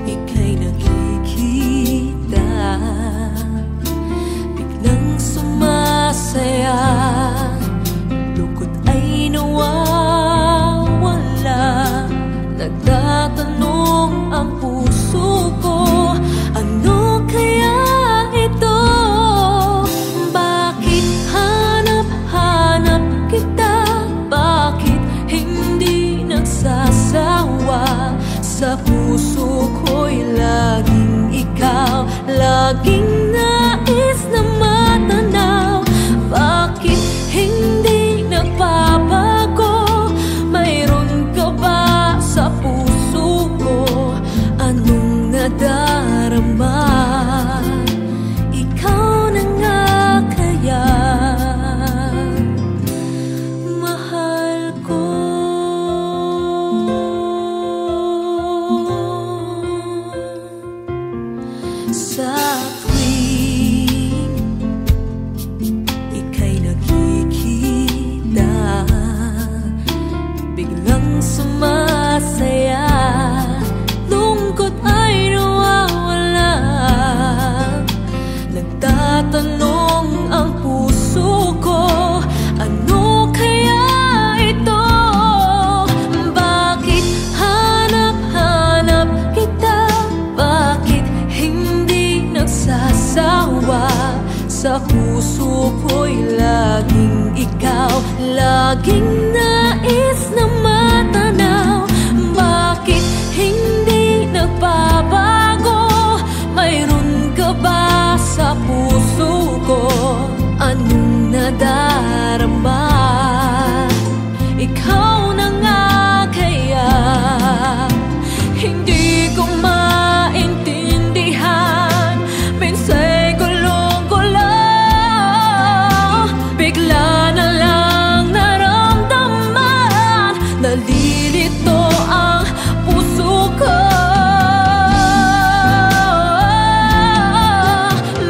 ika'y nakikita, biglang sumasaya, lungkot ay nawawala. Nagtatanong ang puso ko, ano kaya ito? Bakit hanap-hanap kita? Bakit hindi nagsasawa? Sa puso ko'y laging ikaw, laging nais na matanaw. Bakit hindi nagbabago? Mayroon ka ba sa puso ko? Anong nadarama? Ikaw na nga kaya mahal ko. Sa tuwing ika'y nakikita, biglang sumasaya, lungkot ay nawawala. Nagtatanong ang puso ko, ano kaya ito? Bakit hanap-hanap kita? Bakit hindi nagsasawa? Sa puso ko'y laging ikaw, laging nais na matanaw. Bakit hindi nagbabago? Mayroon ka ba sa puso ko? Anong nadarama? Ikaw na nga kaya hindi ko maintindihan. Minsa'y gulong-gulo, bigla na lang naramdaman, nalilito ang puso ko.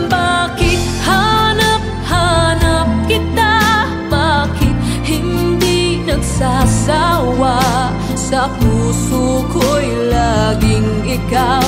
Bakit hanap-hanap kita? Bakit hindi nagsasawa? Sa puso ko'y laging ikaw,